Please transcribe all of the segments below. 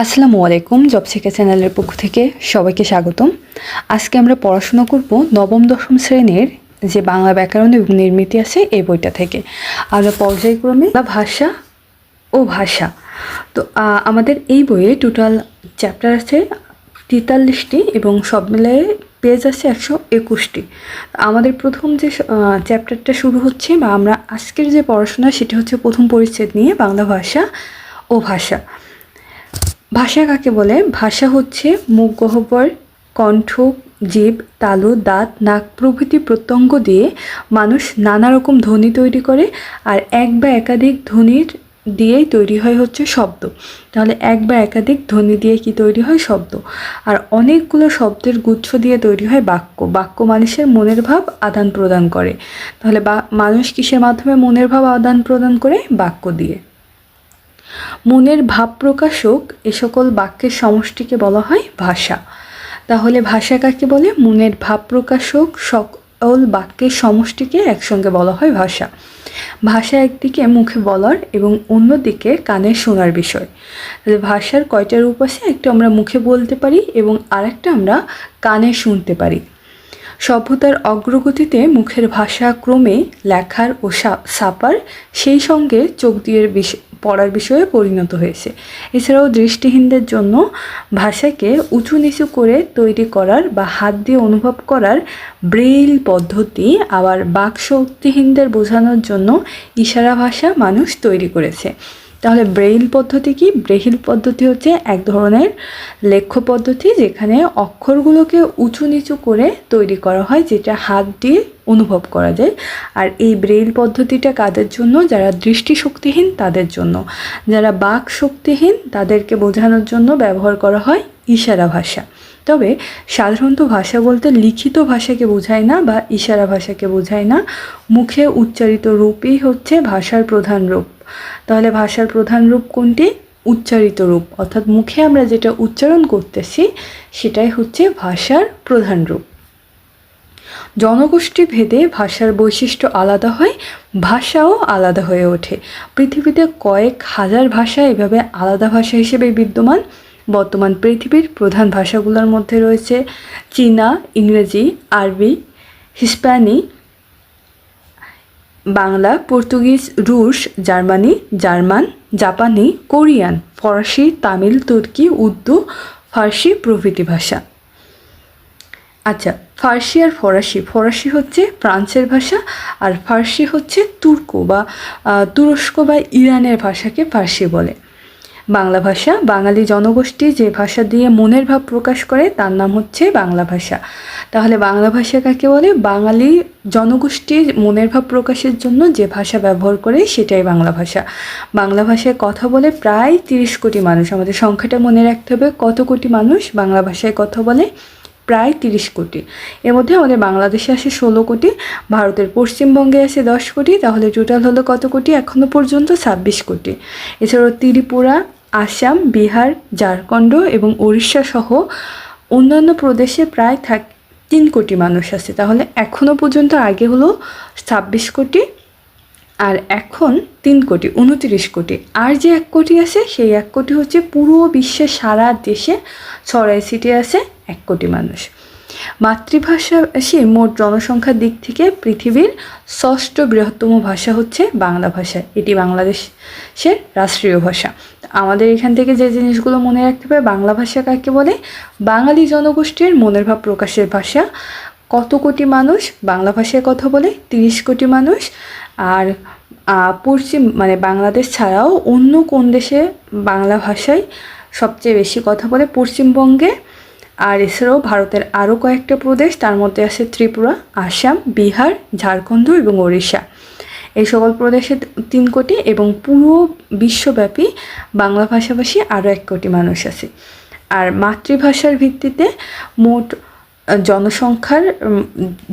আসসালামু আলাইকুম, জবসিকা চ্যানেলের পক্ষ থেকে সবাইকে স্বাগতম। আজকে আমরা পড়াশোনা করব নবম দশম শ্রেণীর যে বাংলা ব্যাকরণ এবং নির্মিতি আছে এই বইটা থেকে। আমরা পর্যায়ক্রমে ভাষা ও ভাষা। তো আমাদের এই বইয়ে টোটাল চ্যাপ্টার আছে 43টি এবং সব মিলিয়ে পেজ আছে 121টি। আমাদের প্রথম যে চ্যাপ্টারটা শুরু হচ্ছে বা আমরা আজকের যে পড়াশোনা সেটা হচ্ছে প্রথম পরিচ্ছেদ নিয়ে বাংলা ভাষা ও ভাষা। ভাষা কাকে বলে? ভাষা হচ্ছে মুখ গহ্বর, কণ্ঠ, জিভ, তালু, দাঁত, নাক প্রভৃতি প্রত্যঙ্গ দিয়ে মানুষ নানা রকম ধ্বনি তৈরি করে। আর এক বা একাধিক ধ্বনির দিয়েই তৈরি হয় হচ্ছে শব্দ। তাহলে এক বা একাধিক ধ্বনি দিয়ে কি তৈরি হয়? শব্দ। আর অনেকগুলো শব্দের গুচ্ছ দিয়ে তৈরি হয় বাক্য। বাক্য মানুষের মনের ভাব আদান প্রদান করে। তাহলে মানুষ কিসের মাধ্যমে মনের ভাব আদান প্রদান করে? বাক্য দিয়ে। মনের ভাব প্রকাশক এ সকল বাক্যের সমষ্টিকে বলা হয় ভাষা। তাহলে ভাষা কাকে বলে? মনের ভাব প্রকাশক সকল বাক্যের সমষ্টিকে একসঙ্গে বলা হয় ভাষা। ভাষা একদিকে মুখে বলার এবং অন্যদিকে কানে শোনার বিষয়। তাহলে ভাষার কয়টা রূপ আছে? একটা আমরা মুখে বলতে পারি এবং আরেকটা আমরা কানে শুনতে পারি। সভ্যতার অগ্রগতিতে মুখের ভাষা ক্রমে লেখার ও ছাপার সেই সঙ্গে চোখ দিয়ে পড়ার বিষয়ে পরিণত হয়েছে। এছাড়াও দৃষ্টিহীনদের জন্য ভাষাকে উঁচু নিচু করে তৈরি করার বা হাত দিয়ে অনুভব করার ব্রেইল পদ্ধতি, আবার বাকশক্তিহীনদের বোঝানোর জন্য ইশারা ভাষা মানুষ তৈরি করেছে। তাহলে ব্রেইল পদ্ধতি কি? ব্রেইল পদ্ধতি হচ্ছে এক ধরনের লেখ্য পদ্ধতি যেখানে অক্ষরগুলোকে উঁচু নিচু করে তৈরি করা হয়, যেটা হাত দিয়ে অনুভব করা যায়। আর এই ব্রেইল পদ্ধতিটা কাদের জন্য? যারা দৃষ্টিশক্তিহীন তাদের জন্য। যারা বাক শক্তিহীন তাদেরকে বোঝানোর জন্য ব্যবহার করা হয় ইশারা ভাষা। তবে সাধারণত ভাষা বলতে লিখিত ভাষাকে বোঝায় না বা ইশারা ভাষাকে বোঝায় না। মুখে উচ্চারিত রূপই হচ্ছে ভাষার প্রধান রূপ। তাহলে ভাষার প্রধান রূপ কোনটি? উচ্চারিত রূপ, অর্থাৎ মুখে আমরা যেটা উচ্চারণ করতেছি সেটাই হচ্ছে ভাষার প্রধান রূপ। জনগোষ্ঠী ভেদে ভাষার বৈশিষ্ট্য আলাদা হয়, ভাষাও আলাদা হয়ে ওঠে। পৃথিবীতে কয়েক হাজার ভাষা এভাবে আলাদা ভাষা হিসেবে বিদ্যমান। বর্তমান পৃথিবীর প্রধান ভাষাগুলোর মধ্যে রয়েছে চীনা, ইংরেজি, আরবি, হিস্প্যানি, বাংলা, পর্তুগিজ, রুশ, জার্মান, জাপানি, কোরিয়ান, ফরাসি, তামিল, তুর্কি, উর্দু, ফার্সি প্রভৃতি ভাষা। আচ্ছা, ফার্সি আর ফরাসি। ফরাসি হচ্ছে ফ্রান্সের ভাষা আর ফার্সি হচ্ছে তুরস্ক বা ইরানের ভাষাকে ফার্সি বলে। বাংলা ভাষা। বাঙালি জনগোষ্ঠী যে ভাষা দিয়ে মনের ভাব প্রকাশ করে তার নাম হচ্ছে বাংলা ভাষা। তাহলে বাংলা ভাষা কাকে বলে? বাঙালি জনগোষ্ঠীর মনের ভাব প্রকাশের জন্য যে ভাষা ব্যবহার করে সেটাই বাংলা ভাষা। বাংলা ভাষায় কথা বলে প্রায় 30 কোটি মানুষ। আমাদের সংখ্যাটা মনে রাখতে হবে, কত কোটি মানুষ বাংলা ভাষায় কথা বলে? প্রায় 30 কোটি। এর মধ্যে আমাদের বাংলাদেশে আসে 16 কোটি, ভারতের পশ্চিমবঙ্গে আসে 10 কোটি। তাহলে টোটাল হলো কত কোটি? এখনও পর্যন্ত 26 কোটি। এছাড়াও ত্রিপুরা, আসাম, বিহার, ঝাড়খণ্ড এবং উড়িষ্যা সহ অন্যান্য প্রদেশে প্রায় 3 কোটি মানুষ আছে। তাহলে এখনও পর্যন্ত আগে হলো 26 কোটি আর এখন 3 কোটি, 29 কোটি। আর যে 1 কোটি আছে সেই 1 কোটি হচ্ছে পুরো বিশ্বে সারা দেশে ছড়াই ছিটিয়ে আছে 1 কোটি মানুষ। মাতৃভাষাভাষী মোট জনসংখ্যার দিক থেকে পৃথিবীর 6ষ্ঠ বৃহত্তম ভাষা হচ্ছে বাংলা ভাষা। এটি বাংলাদেশের রাষ্ট্রীয় ভাষা। আমাদের এখান থেকে যে জিনিসগুলো মনে রাখতে হবে, বাংলা ভাষা কাকে বলে? বাঙালি জনগোষ্ঠীর মনের ভাব প্রকাশের ভাষা। কত কোটি মানুষ বাংলা ভাষায় কথা বলে? 30 কোটি মানুষ। আর বাংলাদেশ ছাড়াও অন্য কোন দেশে বাংলা ভাষায় সবচেয়ে বেশি কথা বলে? পশ্চিমবঙ্গে। আর এছাড়াও ভারতের আরও কয়েকটা প্রদেশ, তার মধ্যে আছে ত্রিপুরা, আসাম, বিহার, ঝাড়খণ্ড এবং ওড়িশা। এই সকল প্রদেশে 3 কোটি এবং পুরো বিশ্বব্যাপী বাংলা ভাষাভাষী আরও 1 কোটি মানুষ আছে। আর মাতৃভাষার ভিত্তিতে মোট জনসংখ্যার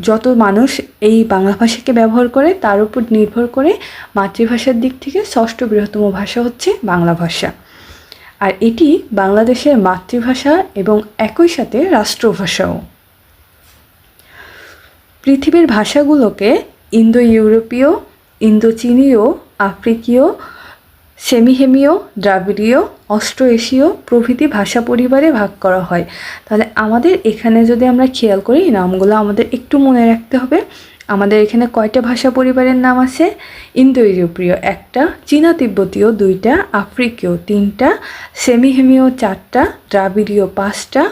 যত মানুষ এই বাংলা ভাষাকে ব্যবহার করে তার উপর নির্ভর করে মাতৃভাষার দিক থেকে 6ষ্ঠ বৃহত্তম ভাষা হচ্ছে বাংলা ভাষা। আর এটি বাংলাদেশের মাতৃভাষা এবং একই সাথে রাষ্ট্রভাষাও। পৃথিবীর ভাষাগুলোকে ইন্দো ইউরোপীয়, ইন্দো চীনীয়, আফ্রিকীয়, সেমিহেমীয়, দ্রাবিড়ীয়, অস্ট্রো এশীয় প্রভৃতি ভাষা পরিবারে ভাগ করা হয়। তাহলে আমাদের এখানে যদি আমরা খেয়াল করি, নামগুলো আমাদের একটু মনে রাখতে হবে। আমাদের এখানে কয়টা ভাষা পরিবারের নাম আছে? ইন্দো ইউরোপীয় 1টা, চীনা তিব্বতীয় 2টা, আফ্রিকীয় 3টা, সেমিহেমীয় 4টা, দ্রাবিড়ীয় 5টা,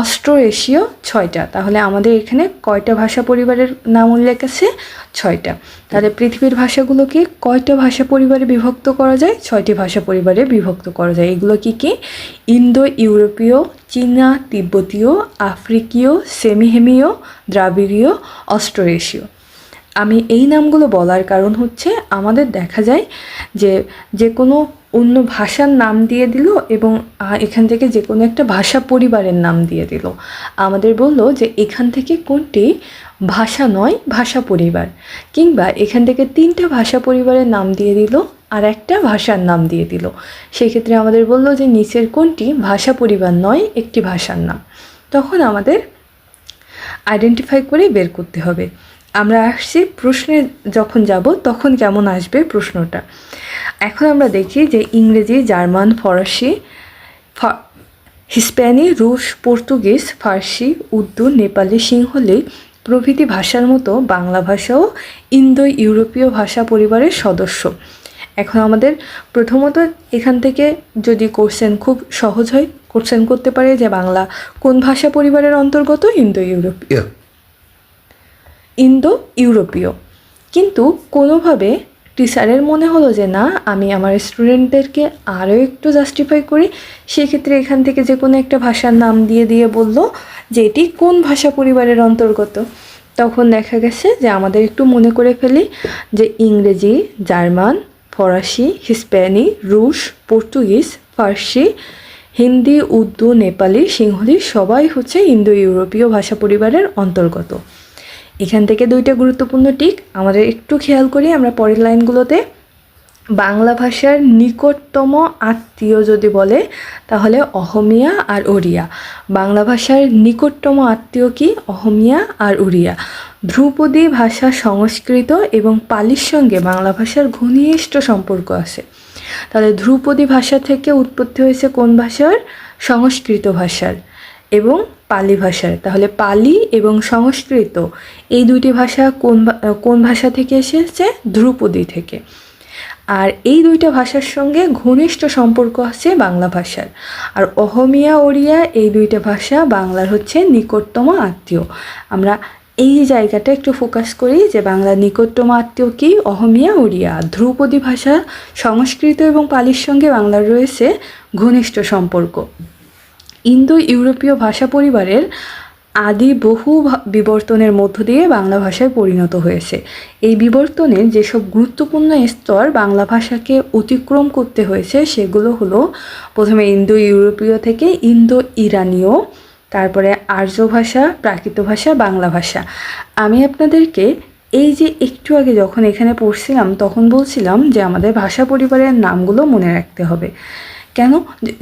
অস্ট্রো এশীয় 6টা। তাহলে আমাদের এখানে কয়টা ভাষা পরিবারের নাম উল্লেখ আছে? 6টা। তাহলে পৃথিবীর ভাষাগুলোকে কয়টা ভাষা পরিবারে বিভক্ত করা যায়? 6টি ভাষা পরিবারে বিভক্ত করা যায়। এগুলো কি কি? ইন্দো ইউরোপীয়, চীনা তিব্বতীয়, আফ্রিকীয়, সেমিহেমীয়, দ্রাবিড়ীয়, অস্ট্রো এশীয়। আমি এই নামগুলো বলার কারণ হচ্ছে আমাদের দেখা যায় যে যে কোনো অন্য ভাষার নাম দিয়ে দিল এবং এখান থেকে যে কোনো একটা ভাষা পরিবারের নাম দিয়ে দিল। আমাদের বলল যে এখান থেকে কোনটি ভাষা নয়, ভাষা পরিবার, কিংবা এখান থেকে 3টা ভাষা পরিবারের নাম দিয়ে দিল আর একটা ভাষার নাম দিয়ে দিল। সেক্ষেত্রে আমাদের বলল যে নিচের কোনটি ভাষা পরিবার নয়, একটি ভাষার নাম। তখন আমাদের আইডেন্টিফাই করে বের করতে হবে। আমরা আসছি প্রশ্নে যখন যাব তখন কেমন আসবে প্রশ্নটা। এখন আমরা দেখি যে ইংরেজি, জার্মান, ফরাসি, হিস্প্যানি, রুশ, পর্তুগিজ, ফার্সি, উর্দু, নেপালি, সিংহলি প্রভৃতি ভাষার মতো বাংলা ভাষাও ইন্দো ইউরোপীয় ভাষা পরিবারের সদস্য। এখন আমাদের প্রথমত এখান থেকে যদি কোশ্চেন খুব সহজ হয়, কোশ্চেন করতে পারে যে বাংলা কোন ভাষা পরিবারের অন্তর্গত? ইন্দো ইউরোপীয়। কিন্তু কোনোভাবে টিচারের মনে হলো যে না, আমি আমার স্টুডেন্টদেরকে আরও একটু জাস্টিফাই করি। সেক্ষেত্রে এখান থেকে যে কোনো একটা ভাষার নাম দিয়ে বলল যে এটি কোন ভাষা পরিবারের অন্তর্গত। তখন দেখা গেছে যে আমাদের একটু মনে করে ফেলি যে ইংরেজি, জার্মান, ফরাসি, হিস্প্যানি, রুশ, পর্তুগিজ, ফার্সি, হিন্দি, উর্দু, নেপালি, সিংহলি সবাই হচ্ছে ইন্দো ইউরোপীয় ভাষা পরিবারের অন্তর্গত। এখান থেকে 2টা গুরুত্বপূর্ণ টিক আমাদের একটু খেয়াল করি আমরা পরের লাইনগুলোতে। বাংলা ভাষার নিকটতম আত্মীয় যদি বলে তাহলে অহমিয়া আর ওড়িয়া। বাংলা ভাষার নিকটতম আত্মীয় কি? অহমিয়া আর ওড়িয়া। ধ্রুপদী ভাষা সংস্কৃত এবং পালির সঙ্গে বাংলা ভাষার ঘনিষ্ঠ সম্পর্ক আছে। তাহলে ধ্রুপদী ভাষা থেকে উৎপত্তি হয়েছে কোন ভাষার? সংস্কৃত ভাষার এবং পালি ভাষার। তাহলে পালি এবং সংস্কৃত এই 2টি ভাষা কোন ভাষা থেকে এসেছে? ধ্রুপদী থেকে। আর এই 2টা ভাষার সঙ্গে ঘনিষ্ঠ সম্পর্ক আছে বাংলা ভাষার। আর অহমিয়া, ওড়িয়া এই 2টা ভাষা বাংলার হচ্ছে নিকটতম আত্মীয়। আমরা এই জায়গাটা একটু ফোকাস করি যে বাংলার নিকটতম আত্মীয় কি? অহমিয়া, ওড়িয়া। ধ্রুপদী ভাষা সংস্কৃত এবং পালির সঙ্গে বাংলার রয়েছে ঘনিষ্ঠ সম্পর্ক। ইন্দো ইউরোপীয় ভাষা পরিবারের আদি বহু বিবর্তনের মধ্য দিয়ে বাংলা ভাষায় পরিণত হয়েছে। এই বিবর্তনের যেসব গুরুত্বপূর্ণ স্তর বাংলা ভাষাকে অতিক্রম করতে হয়েছে সেগুলো হলো, প্রথমে ইন্দো ইউরোপীয় থেকে ইন্দো ইরানীয়, তারপরে আর্য ভাষা, প্রাকৃত ভাষা, বাংলা ভাষা। আমি আপনাদেরকে এই যে একটু আগে যখন এখানে পড়ছিলাম তখন বলছিলাম যে আমাদের ভাষা পরিবারের নামগুলো মনে রাখতে হবে। কেন?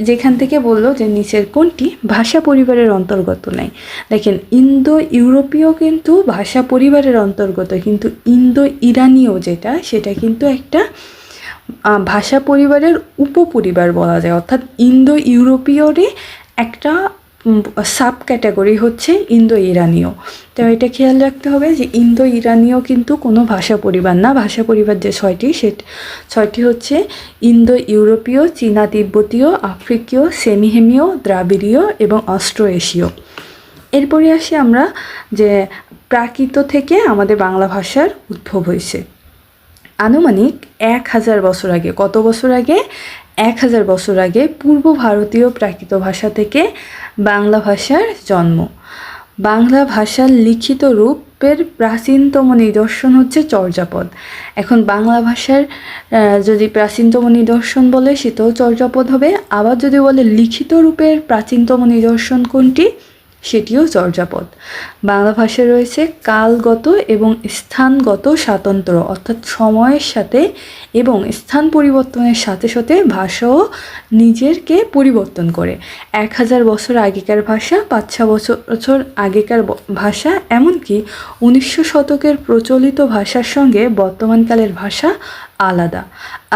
যেখান থেকে বললো যে নিচের কোনটি ভাষা পরিবারের অন্তর্গত নাই। দেখেন, ইন্দো ইউরোপীয় কিন্তু ভাষা পরিবারের অন্তর্গত, কিন্তু ইন্দো ইরানীয় যেটা সেটা কিন্তু একটা ভাষা পরিবারের উপপরিবার বলা যায়। অর্থাৎ ইন্দো ইউরোপীয়রই একটা সাব ক্যাটাগরি হচ্ছে ইন্দো ইরানীয়। তো এটা খেয়াল রাখতে হবে যে ইন্দো ইরানীয় কিন্তু কোনো ভাষা পরিবার না। ভাষা পরিবার যে 6টি, সে 6টি হচ্ছে ইন্দো ইউরোপীয়, চীনা তিব্বতীয়, আফ্রিকীয়, সেমিহেমীয়, দ্রাবিড়ীয় এবং অস্ট্রো এশীয়। এরপরে আসি আমরা যে প্রাকৃত থেকে আমাদের বাংলা ভাষার উদ্ভব হয়েছে আনুমানিক 1000 বছর আগে। কত বছর আগে? 1000 বছর আগে পূর্ব ভারতীয় প্রাকৃত ভাষা থেকে বাংলা ভাষার জন্ম। বাংলা ভাষার লিখিত রূপের প্রাচীনতম নিদর্শন হচ্ছে চর্যাপদ। এখন বাংলা ভাষার যদি প্রাচীনতম নিদর্শন বলে সেটাও চর্যাপদ হবে, আবার যদি বলে লিখিত রূপের প্রাচীনতম নিদর্শন কোনটি, সেটিও চর্যাপদ। বাংলা ভাষায় রয়েছে কালগত এবং স্থানগত স্বাতন্ত্র, অর্থাৎ সময়ের সাথে এবং স্থান পরিবর্তনের সাথে সাথে ভাষাও নিজেরকে পরিবর্তন করে। 1000 বছর আগেকার ভাষা, 5-6 বছর আগেকার ভাষা, এমনকি 1900 শতকের প্রচলিত ভাষার সঙ্গে বর্তমানকালের ভাষা আলাদা।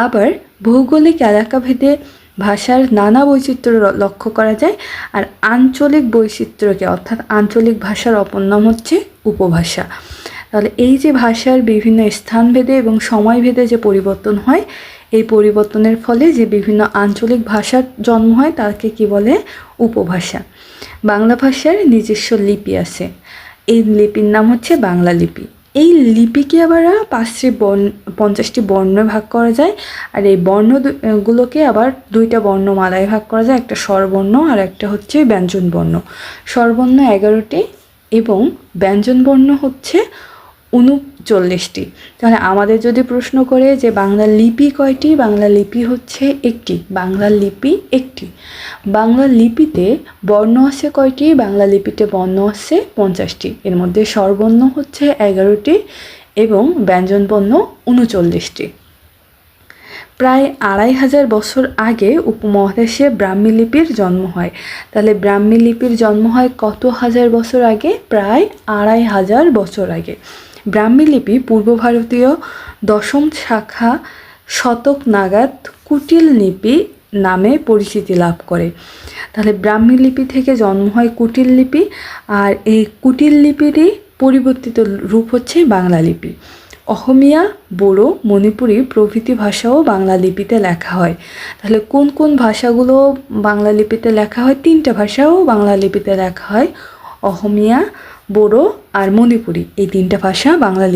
আবার ভৌগোলিক এলাকাভেদে ভাষার নানা বৈচিত্র্য লক্ষ্য করা যায়। আর আঞ্চলিক বৈচিত্র্যকে অর্থাৎ আঞ্চলিক ভাষার অপর নাম হচ্ছে উপভাষা। তাহলে এই যে ভাষার বিভিন্ন স্থানভেদে এবং সময়ভেদে যে পরিবর্তন হয়, এই পরিবর্তনের ফলে যে বিভিন্ন আঞ্চলিক ভাষার জন্ম হয় তাকে কি বলে? উপভাষা। বাংলা ভাষার নিজস্ব লিপি আছে, এই লিপির নাম হচ্ছে বাংলা লিপি। এই লিপিকে আবার 50টি বর্ণে ভাগ করা যায়। আর এই বর্ণগুলোকে আবার 2টা বর্ণমালায় ভাগ করা যায়, একটা স্বরবর্ণ আর একটা হচ্ছে ব্যঞ্জনবর্ণ। স্বরবর্ণ 11টি এবং ব্যঞ্জনবর্ণ হচ্ছে 39টি। তাহলে আমাদের যদি প্রশ্ন করে যে বাংলা লিপি কয়টি, বাংলা লিপি হচ্ছে একটি। বাংলা লিপি একটি। বাংলা লিপিতে বর্ণ আছে কয়টি? বাংলা লিপিতে বর্ণ আছে 50টি। এর মধ্যে স্বরবর্ণ হচ্ছে 11টি এবং ব্যঞ্জনবর্ণ 39টি। প্রায় 2500 বছর আগে উপমহাদেশে ব্রাহ্মী লিপির জন্ম হয়। তাহলে ব্রাহ্মী লিপির জন্ম হয় কত হাজার বছর আগে? প্রায় 2500 বছর আগে। ব্রাহ্মী লিপি পূর্ব ভারতীয় দশম শাখা শতক নাগাদ কুটিল লিপি নামে পরিচিতি লাভ করে। তাহলে ব্রাহ্মী লিপি থেকে জন্ম হয় কুটিল লিপি, আর এই কুটিল লিপিরই পরিবর্তিত রূপ হচ্ছে বাংলা লিপি। অসমীয়া, বড়ো, মণিপুরি প্রভৃতি ভাষাও বাংলা লিপিতে লেখা হয়। তাহলে কোন কোন ভাষাগুলো বাংলা লিপিতে লেখা হয়? 3টা ভাষাও বাংলা লিপিতে লেখা হয়, অসমীয়া, বড়ো আর মণিপুরি। এই 3টা ভাষা বাংলা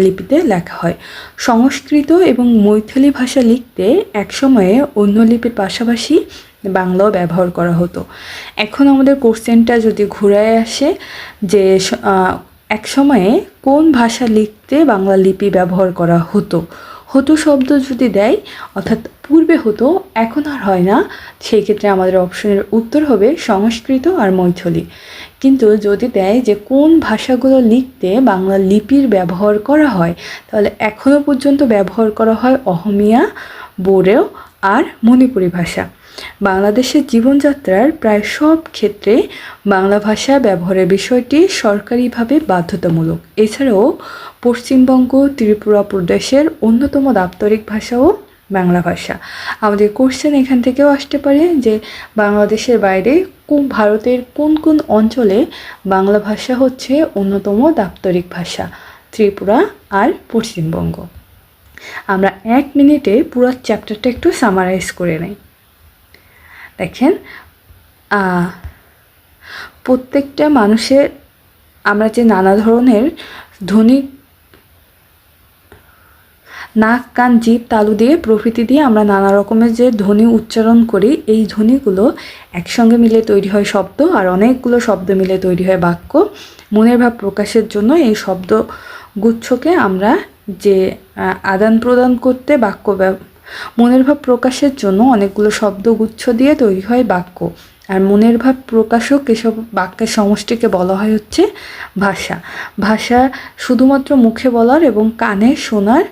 লিপিতে লেখা হয়। সংস্কৃত এবং মৈথিলি ভাষা লিখতে একসময়ে অন্য লিপির পাশাপাশি বাংলাও ব্যবহার করা হতো। এখন আমাদের কোশ্চেনটা যদি ঘুরায় আসে যে এক সময়ে কোন ভাষা লিখতে বাংলা লিপি ব্যবহার করা হতো, হতো শব্দ যদি দেয় অর্থাৎ পূর্বে হতো এখন আর হয় না, সেই ক্ষেত্রে আমাদের অপশনের উত্তর হবে সংস্কৃত আর মৈথিলি। কিন্তু যদি দেয় যে কোন ভাষাগুলো লিখতে বাংলা লিপির ব্যবহার করা হয়, তাহলে এখনও পর্যন্ত ব্যবহার করা হয় অসমীয়া, বড়ো আর মণিপুরি ভাষা। বাংলাদেশের জীবনযাত্রার প্রায় সব ক্ষেত্রে বাংলা ভাষা ব্যবহারের বিষয়টি সরকারিভাবে বাধ্যতামূলক। এছাড়াও পশ্চিমবঙ্গ, ত্রিপুরা প্রদেশের অন্যতম দাপ্তরিক ভাষাও বাংলা ভাষা। আমাদের কোশ্চেন এখান থেকেও আসতে পারে যে বাংলাদেশের বাইরে ভারতের কোন কোন অঞ্চলে বাংলা ভাষা হচ্ছে অন্যতম দাপ্তরিক ভাষা? ত্রিপুরা আর পশ্চিমবঙ্গ। আমরা 1 মিনিটে পুরো চ্যাপ্টারটা একটু সামারাইজ করে নেই। দেখেন, প্রত্যেকটা মানুষের আমরা যে নানা ধরনের ধ্বনি নাক, কান, জিভ, তালু দিয়ে প্রভৃতি দিয়ে আমরা নানা রকমের যে ধ্বনি উচ্চারণ করি, এই ধ্বনিগুলো একসঙ্গে মিলে তৈরি হয় শব্দ, আর অনেকগুলো শব্দ মিলে তৈরি হয় বাক্য। মনের ভাব প্রকাশের জন্য এই শব্দ গুচ্ছকে আমরা যে আদান প্রদান করতে মনের ভাব প্রকাশের জন্য অনেকগুলো শব্দগুচ্ছ দিয়ে তৈরি হয় বাক্য। আর মনের ভাব প্রকাশক এসব বাক্যের সমষ্টিকে বলা হয় হচ্ছে ভাষা। ভাষা শুধুমাত্র মুখে বলার এবং কানে শোনার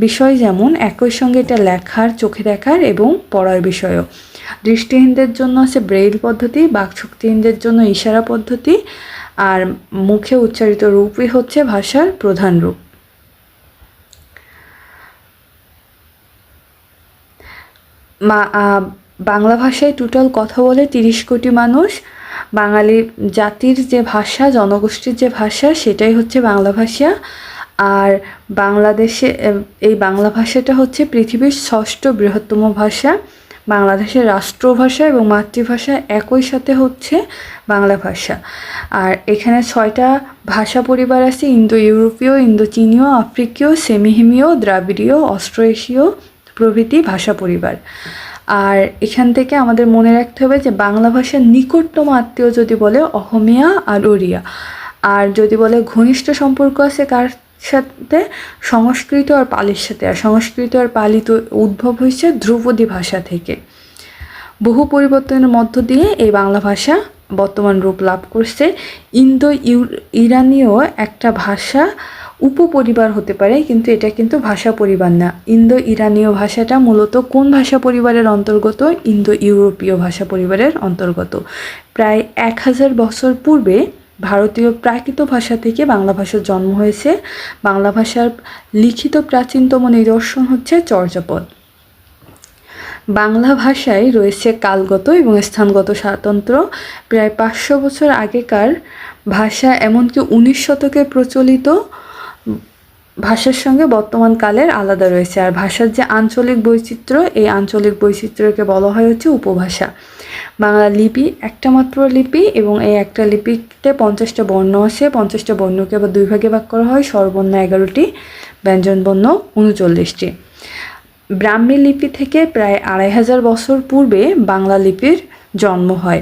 বিষয়, যেমন একই সঙ্গে এটা লেখার, চোখে দেখার এবং পড়ার বিষয়ও। দৃষ্টিহীনদের জন্য আছে ব্রেইল পদ্ধতি, বাকশক্তিহীনদের জন্য ইশারা পদ্ধতি, আর মুখে উচ্চারিত রূপই হচ্ছে ভাষার প্রধান রূপ। বাংলা ভাষায় টোটাল কথা বলে 30 কোটি মানুষ। বাঙালি জাতির যে ভাষা, জনগোষ্ঠীর যে ভাষা, সেটাই হচ্ছে বাংলা ভাষা। আর বাংলাদেশে এই বাংলা ভাষাটা হচ্ছে পৃথিবীর 6ষ্ঠ বৃহত্তম ভাষা। বাংলাদেশের রাষ্ট্রভাষা এবং মাতৃভাষা একই সাথে হচ্ছে বাংলা ভাষা। আর এখানে 6টা ভাষা পরিবার আছে: ইন্দো ইউরোপীয়, ইন্দো চীনীয়, আফ্রিকীয়, সেমিহিমীয়, দ্রাবিড়ীয়, অস্ট্রো এশীয় প্রভৃতি ভাষা পরিবার। আর এখান থেকে আমাদের মনে রাখতে হবে যে বাংলা ভাষার নিকটতম আত্মীয় যদি বলে অসমীয়া আর ওড়িয়া, আর যদি বলে ঘনিষ্ঠ সম্পর্ক আছে কার সাথে, সংস্কৃত আর পালির সাথে। আর সংস্কৃত আর পালি তো উদ্ভব হয়েছে ধ্রুপদী ভাষা থেকে। বহু পরিবর্তনের মধ্য দিয়ে এই বাংলা ভাষা বর্তমান রূপ লাভ করছে। ইন্দো ইরানীয় একটা ভাষা উপপরিবার হতে পারে, কিন্তু এটা কিন্তু ভাষা পরিবার না। ইন্দো ইরানীয় ভাষাটা মূলত কোন ভাষা পরিবারের অন্তর্গত? ইন্দো ইউরোপীয় ভাষা পরিবারের অন্তর্গত। প্রায় 1000 বছর পূর্বে ভারতীয় প্রাকৃত ভাষা থেকে বাংলা ভাষার জন্ম হয়েছে। বাংলা ভাষার লিখিত প্রাচীনতম নিদর্শন হচ্ছে চর্যাপদ। বাংলা ভাষায় রয়েছে কালগত এবং স্থানগত স্বাতন্ত্র্য। প্রায় 500 বছর আগেকার ভাষা, এমনকি 19 শতকে প্রচলিত ভাষার সঙ্গে বর্তমান কালের আলাদা রয়েছে। আর ভাষার যে আঞ্চলিক বৈচিত্র্য, এই আঞ্চলিক বৈচিত্র্যকে বলা হয় হচ্ছে উপভাষা। বাংলা লিপি একটা মাত্র লিপি এবং এই একটা লিপিতে 50টা বর্ণ আছে। 50টা বর্ণকে আবার 2 ভাগে ভাগ করা হয়, স্বরবর্ণ 11টি, ব্যঞ্জনবর্ণ 39টি। ব্রাহ্মী লিপি থেকে প্রায় 2500 বছর পূর্বে বাংলা লিপির জন্ম হয়।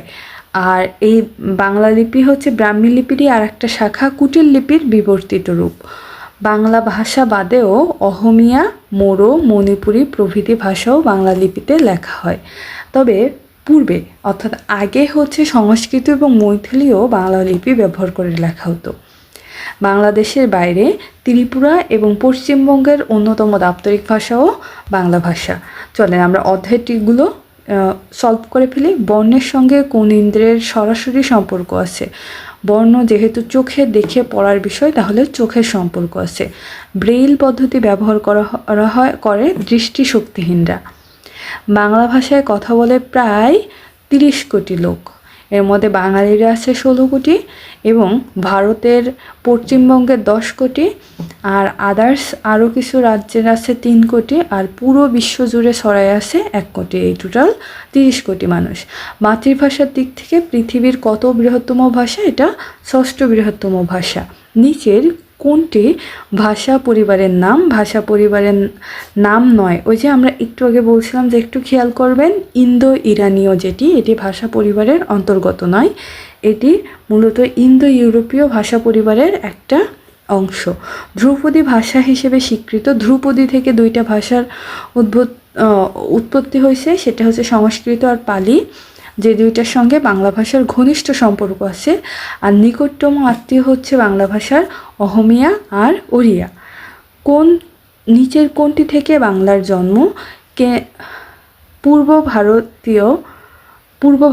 আর এই বাংলা লিপি হচ্ছে ব্রাহ্মী লিপিরই আর একটা শাখা, কুটিল লিপির বিবর্তিত রূপ। বাংলা ভাষা বাদেও অহমিয়া, মোরো, মণিপুরি প্রভৃতি ভাষাও বাংলা লিপিতে লেখা হয়। তবে পূর্বে অর্থাৎ আগে হচ্ছে সংস্কৃত এবং মৈথিলীও বাংলা লিপি ব্যবহার করে লেখা হতো। বাংলাদেশের বাইরে ত্রিপুরা এবং পশ্চিমবঙ্গের অন্যতম দাপ্তরিক ভাষাও বাংলা ভাষা। চলেন আমরা অধ্যায়টিগুলো সলভ করে ফেলি। বর্ণের সঙ্গে কোন ইন্দ্রিয়ের সরাসরি সম্পর্ক আছে? বর্ণ যেহেতু চোখে দেখে পড়ার বিষয়, তাহলে চোখের সম্পর্ক আছে। ব্রেইল পদ্ধতি ব্যবহার করে দৃষ্টিশক্তিহীনরা। বাংলা ভাষায় কথা বলে প্রায় 30 কোটি লোক। এর মধ্যে বাঙালিরা আছে 16 কোটি এবং ভারতের পশ্চিমবঙ্গের 10 কোটি, আর আদার্স আরও কিছু রাজ্যের আছে 3 কোটি, আর পুরো বিশ্ব জুড়ে ছড়ায় আছে 1 কোটি। এই টোটাল 30 কোটি মানুষ। মাতৃভাষার দিক থেকে পৃথিবীর কত বৃহত্তম ভাষা? এটা 6ষ্ঠ বৃহত্তম ভাষা। নিচের কোনটি ভাষা পরিবারের নাম? ভাষা পরিবারের নাম নয়, ওই যে আমরা একটু আগে বলছিলাম যে একটু খেয়াল করবেন, ইন্দো ইরানীয় যেটি, এটি ভাষা পরিবারের অন্তর্গত নয়, এটি মূলত ইন্দো ইউরোপীয় ভাষা পরিবারের একটা অংশ। ধ্রুপদী ভাষা হিসেবে স্বীকৃত। ধ্রুপদী থেকে 2টা ভাষার উৎপত্তি হয়েছে, সেটা হচ্ছে সংস্কৃত আর পালি, যে 2টার সঙ্গে বাংলা ভাষার ঘনিষ্ঠ সম্পর্ক আছে। আর নিকটতম আত্মীয় হচ্ছে বাংলা ভাষার অহমিয়া আর ওড়িয়া। নিচের কোনটি থেকে বাংলার জন্ম? পূর্ব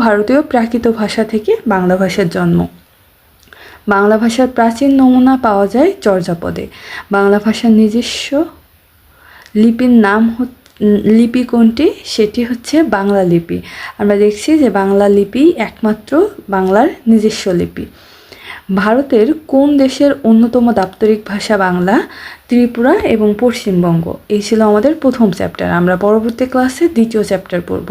ভারতীয় প্রাকৃত ভাষা থেকে বাংলা ভাষার জন্ম। বাংলা ভাষার প্রাচীন নমুনা পাওয়া যায় চর্যাপদে। বাংলা ভাষার নিজস্ব লিপির নাম লিপি কোনটি? সেটি হচ্ছে বাংলা লিপি। আমরা দেখছি যে বাংলা লিপি একমাত্র বাংলার নিজস্ব লিপি। ভারতের কোন দেশের অন্যতম দাপ্তরিক ভাষা বাংলা? ত্রিপুরা এবং পশ্চিমবঙ্গ। এই ছিল আমাদের প্রথম চ্যাপ্টার। আমরা পরবর্তী ক্লাসে দ্বিতীয় চ্যাপ্টার পড়ব।